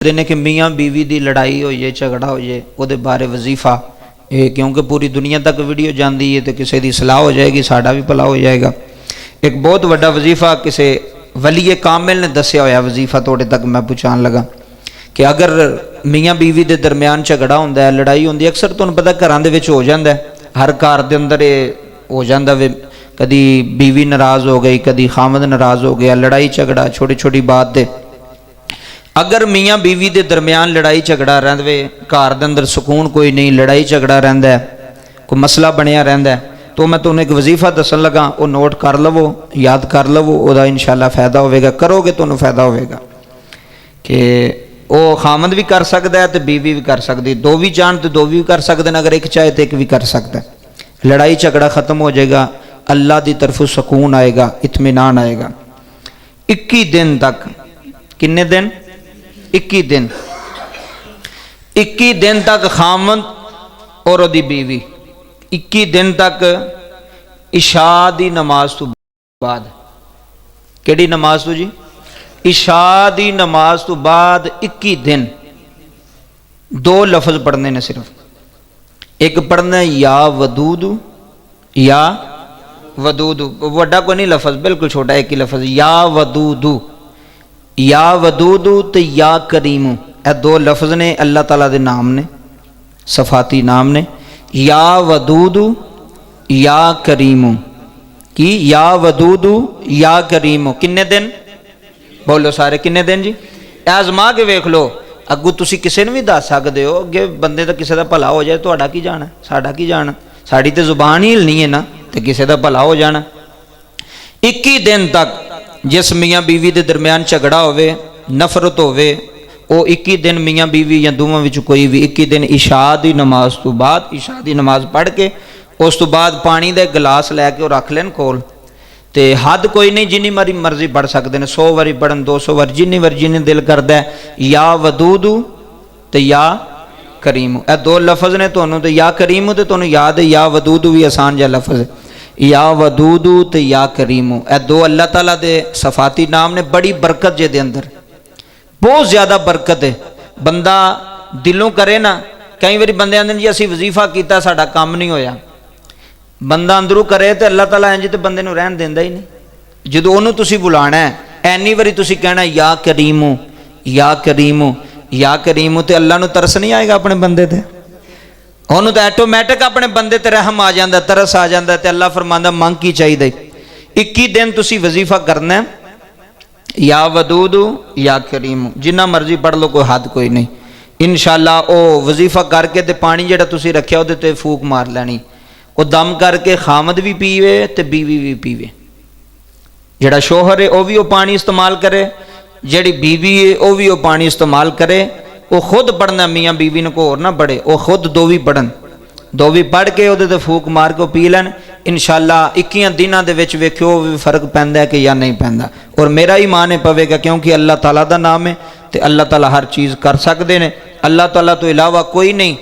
نے کہ میاں بیوی دی لڑائی ہوئی ہے جھگڑا ہوئی ہے وہ بارے وظیفہ کیونکہ پوری دنیا تک ویڈیو جاندی ہے تو کسی دی اصلاح ہو جائے گی، ساڈا بھی بھلا ہو جائے گا۔ ایک بہت بڑا وظیفہ کسی ولی کامل نے دسیا ہوا وظیفہ توڑے تک میں پہنچان لگا کہ اگر میاں بیوی دے درمیان جھگڑا ہوندا ہے، لڑائی ہوندی ہے، اکثر تانوں پتہ گھراں دے وچ ہو جاندا ہے، ہر گھر دے اندر ہو جاندا وے، کدی بیوی ناراض ہو گئی، کدی خامد ناراض ہو گیا، لڑائی جھگڑا چھوٹی چھوٹی بات دے۔ اگر میاں بیوی دے درمیان لڑائی جھگڑا رہندے، گھر دے اندر سکون کوئی نہیں، لڑائی جھگڑا رہندا ہے، کوئی مسئلہ بنیا رہندا ہے، تو میں تمہیں ایک وظیفہ دسن لگا، وہ نوٹ کر لو، یاد کر لو، وہ دا انشاءاللہ فائدہ ہوئے گا، کرو گے تو فائدہ ہوئے گا کہ وہ خامد بھی کر سکتا ہے تو بیوی بھی کر سکتی، دو بھی چاہن تو دو بھی کر سکتے ہیں، اگر ایک چاہے تو ایک بھی کر سکتا ہے۔ لڑائی جھگڑا ختم ہو جائے گا، اللہ دی طرف سکون آئے گا، اطمینان آئے گا۔ 21 دن تک، کنے دن؟ 21 دن، 21 دن تک خامد اور دی بیوی 21 دن تک عشاء دی نماز تو بعد، کیڑی نماز تو جی؟ عشاء دی نماز تو بعد 21 دن 2 لفظ پڑھنے نے صرف، ایک پڑھنا ہے یا ودود، یا ودود، وڈا کو نہیں لفظ، بالکل چھوٹا ایک ہی لفظ، یا ودود، یا ودود تو یا کریم، اے 2 لفظ نے، اللہ تعالیٰ دے نام نے، صفاتی نام نے، یا ودود یا کریم، کی یا ودود یا کریم، کنے دن؟ بولو سارے کنے دن جی؟ آزما کے ویکھ لو، اگو تسی کسے نے بھی دس سکتے ہو، اگے بندے دا کسے دا بھلا ہو جائے تو کی جانا، ساڈا کی جانا، ساڈی تے زبان ہی ہلنی ہے نا، تو کسے دا بھلا ہو جانا۔ 21 دن تک جس میاں بیوی دے درمیان جھگڑا ہوئے، نفرت ہوئے، وہ 21 دن میاں بیوی یا دوواں وچ کوئی بھی 21 دن عشاء دی نماز تو بعد، عشاء دی نماز پڑھ کے اس تو بعد پانی دے گلاس لے کے وہ رکھ لین کول، تے حد کوئی نہیں، جنی مرضی پڑھ سکتے ہیں، 100 واری پڑھن، 200 واری، جنی واری جنی دل کردا ہے، یا ودود تے یا کریم، اے 2 لفظ نے تانوں، تے یا کریم تے تانوں یاد ہے، یا ودود بھی آسان جا لفظ ہے، یا ودود تے یا کریم، اے 2 اللہ تعالیٰ دے صفاتی نام نے، بڑی برکت جے دے اندر، بہت زیادہ برکت ہے۔ بندہ دلوں کرے نا، کئی باری بندے آندے جی اسی وظیفہ کیتا ساڈا کام نہیں ہویا، بندہ اندروں کرے تو اللہ تعالیٰ انج تے بندے نوں رہن دیندا ہی نہیں، جدوں اونوں تسی بلانا ہے، اینی واری تسی کہنا یا کریم، یا کریم، یا کریم، تے اللہ نوں ترس نہیں آئے گا اپنے بندے تے، انہوں تو ایٹومیٹک اپنے بندے تے رحم آ جاندہ، ترس آ جاندہ، تے اللہ فرماندا منگ کی چاہیے۔ 21 دن تسی وظیفہ کرنا ہے، یا ودود یا کریم، جنہ مرضی پڑھ لو، کوئی حد کوئی نہیں، انشاءاللہ او وظیفہ کر کے تے پانی جڑا تسی رکھیا ہو تے پھوک مار لینی، وہ دم کر کے خامد بھی پیوے تے بیوی بھی پیوے، جڑا شوہر ہے وہ بھی وہ پانی استعمال کرے، جڑی بیوی ہے وہ بھی وہ پانی استعمال کرے، وہ خود پڑھنا، میاں بیوی نے کو اور نہ پڑھے، وہ خود 2 بھی پڑھن، 2 بھی پڑھ کے وہ پھوک مار کے پی لین، انشاءاللہ 21 دنوں دے وچ ویکھو فرق پیندا ہے کہ یا نہیں پیندا، اور میرا ایمان پوے گا کیونکہ اللہ تعالیٰ دا نام ہے، تے اللہ تعالیٰ ہر چیز کر سکتے ہیں، اللہ تعالیٰ تو علاوہ کوئی نہیں،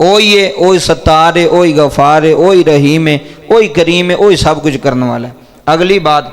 وہی ہے، وہی ستار ہے، وہی غفار ہے، وہی رحیم ہے، وہی کریم ہے، وہی سب کچھ کرنے والا ہے۔ اگلی بات